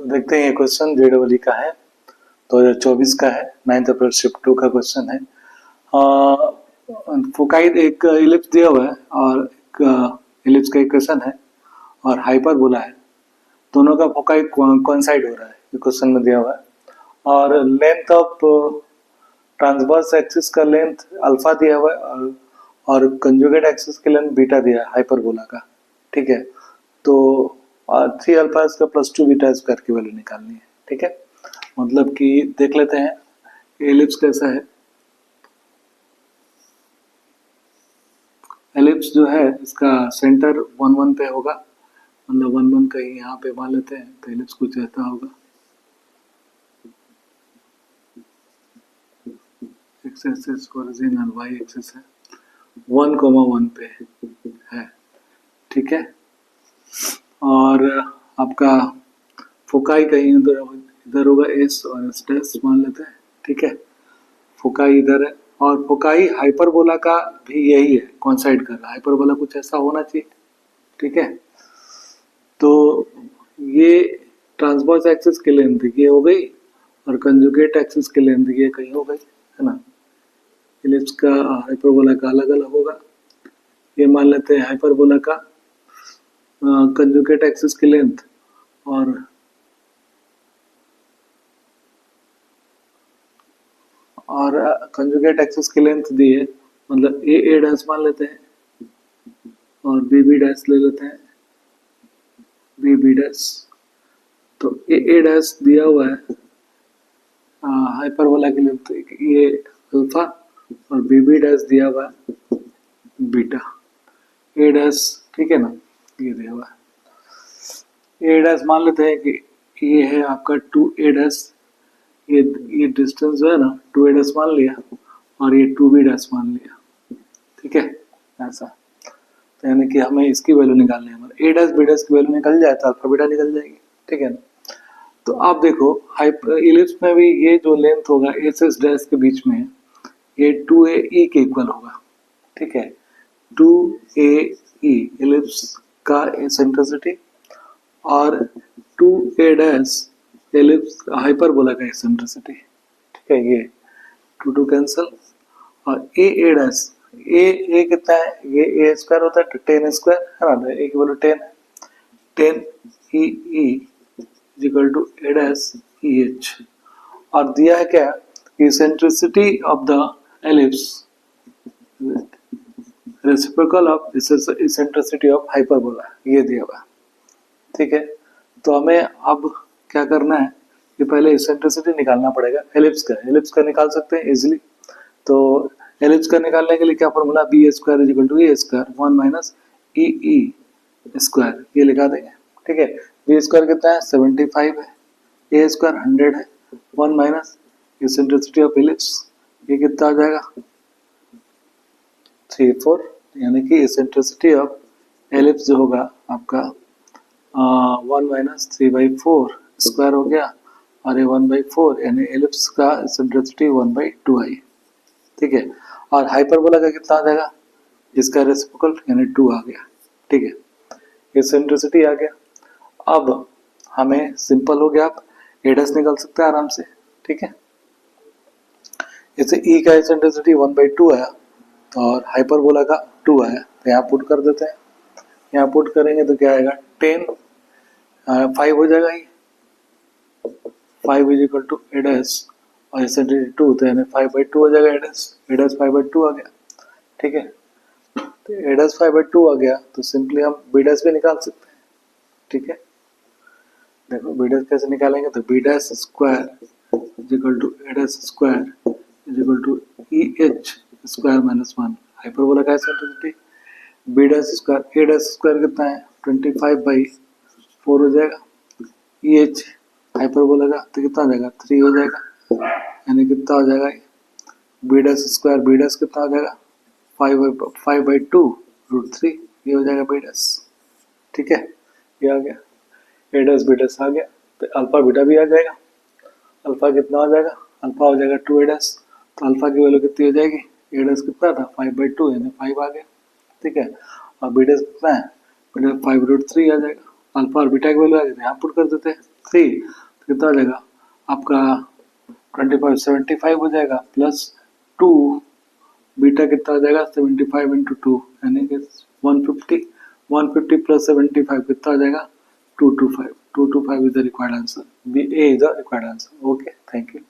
देखते हैं ये क्वेश्चन जेडब्ल्यू का है, 2024 का है, 9th अप्रैल शिफ्ट 2 का क्वेश्चन है। फोकाई एक इलिप्स दिया हुआ है और एक इलिप्स का इक्वेशन है और हाइपरबोला है। दोनों का फोकाई कोइंसाइड हो रहा है, ये क्वेश्चन में दिया हुआ है। और लेंथ ऑफ ट्रांसवर्स एक्सिस का लेंथ अल्फा दिया हुआ है और कंजुगेट एक्सिस की लेंथ बीटा दिया है हाइपरबोला का। ठीक है, तो 3 अल्फा इसका +2 बीटा स्क्वायर की वैल्यू निकालनी है। ठीक है, मतलब कि देख लेते हैं एलिप्स कैसा है। एलिप्स जो है इसका सेंटर 1 1 पे होगा, मतलब 1 1 कहीं यहाँ पे मान लेते हैं, तो एलिप्स कुछ ऐसा होगा। एक्स एक्सिस ओरिजिन और वाई एक्सिस है, 1,1 पे है। ठीक है, और आपका फोकाई कहीं इधर होगा एस और एस डैश मान लेते हैं। ठीक है, फोकाई इधर है और फोकाई हाइपरबोला का भी यही है, कोइंसाइड कर रहा है। हाइपरबोला कुछ ऐसा होना चाहिए। ठीक है, तो ये ट्रांसवर्स एक्सिस की लेंथ ये हो गई और कंजुगेट एक्सिस की लेंथ ये कहीं हो गई, है ना। इलिप्स का हाइपरबोला का अलग अलग होगा। ये मान लेते हैं हाइपरबोला का कंजुगेट एक्सिस की लेंथ और कंजुगेट एक्सिस की लेंथ दी है, मतलब ए डैश मान लेते हैं और बी डैश ले लेते हैं, बी डैश। तो ए डैश दिया हुआ है हाइपरबोला की लेंथ ये अल्फा और बी डैश दिया हुआ है बीटा। ए डैश ठीक है ना, ये दिया हुआ है। ए डैश मान लेते हैं कि ये है आपका 2a डैश, ये डिस्टेंस जो है ना 2a डैश मान लिया और ये 2b डैश मान लिया। ठीक है, ऐसा तो यानी कि हमें इसकी वैल्यू निकालनी है। हमारे a डैश b डैश की वैल्यू निकल जाए तो अल्फा बीटा निकल जाएगी। ठीक है ना, तो आप देखो इलिप्स में भी ये जो लेंथ होगा एस एस डैश के बीच में ये 2ae के इक्वल होगा। ठीक है, 2ae इलिप्स का एसेंट्रिसिटी और 2a डैश एलिप्स हाइपरबोला का एसेंट्रिसिटी। ठीक है, ये 2 कैंसल और ए डैश ए कितना है, ये ए स्क्वायर होता है 10 स्क्वायर है ना, ए की वैल्यू 10 है। 10 E equal to A dash E H और दिया है क्या, eccentricity of the ellipse reciprocal of eccentricity of hyperbola, ये दिया हुआ। ठीक है, तो हमें अब क्या करना है कि पहले एसेंट्रिसिटी निकालना पड़ेगा एलिप्स का। एलिप्स का निकाल सकते हैं इजीली, तो एलिप्स का निकालने के लिए क्या formula, B square equal to A square 1 minus E square, ये लिखा देंगे। ठीक है, बी स्क्वायर कितना है 75 है, ए स्क्वायर 100 है, 1 माइनस एसेंट्रिसिटी ऑफ एलिप्स, ये कितना आ जाएगा 3 4, यानी कि एसेंट्रिसिटी ऑफ एलिप्स जो होगा आपका 1 माइनस 3/4 स्क्वायर हो गया और ये 1/4, यानी एलिप्स का एसेंट्रिसिटी 1/2 आई। ठीक है, और हाइपरबोला का कितना आ जाएगा, इसका रेसिप्रोकल यानी 2 आ गया। ठीक है, एसेंट्रिसिटी आ गया। अब हमें सिंपल हो गया, आप ए डैश निकाल सकते हैं आराम से। ठीक है, जैसे ई का एसेंट्रिसिटी 1/2 आया और हाइपरबोला का 2 आया, तो यहाँ पुट कर देते हैं। यहाँ पुट करेंगे तो क्या आएगा 10 5 हो जाएगा, ये 5 is equal to A dash और एसेंट्रिसिटी 2, तो यानी 5/2 हो जाएगा। ए डैश 5/2 आ गया। ठीक है, तो ए डैश 5/2 आ गया तो सिंपली हम बी डैश भी निकाल सकते हैं। ठीक है, देखो बी डैश कैसे निकालेंगे, तो B dash square is equal to A dash square is equal to E H square minus 1, hyperbola का eccentricity B dash square, A dash square कितना है 25/4 हो जाएगा, ई एच हाइपरबोला का तो कितना हो जाएगा 3 हो जाएगा, यानी कितना हो जाएगा B dash square, B dash कितना हो जाएगा 5/2 √3, ये हो जाएगा बी डैश। ठीक है, ये आ गया, ए डैश बी डैश आ गया, तो अल्फा बीटा भी आ जाएगा। अल्फा कितना हो जाएगा, अल्फा हो जाएगा 2a डैश, तो अल्फा की वैल्यू कितनी हो जाएगी, ए डैश कितना था 5/2 यानी 5 आ गया। ठीक है, और बी डैश कितना है, बी डैश 5√3 आ जाएगा। अल्फा और बीटा की वैल्यू आ गई, यहाँ पुट कर देते हैं 3, तो कितना हो जाएगा आपका 25 75 हो जाएगा, प्लस 2 बीटा कितना हो जाएगा 75 इंटू 2 यानी कि 150, 150 प्लस 75 कितना हो जाएगा 225 is the required answer, B A is the required answer. Okay, thank you.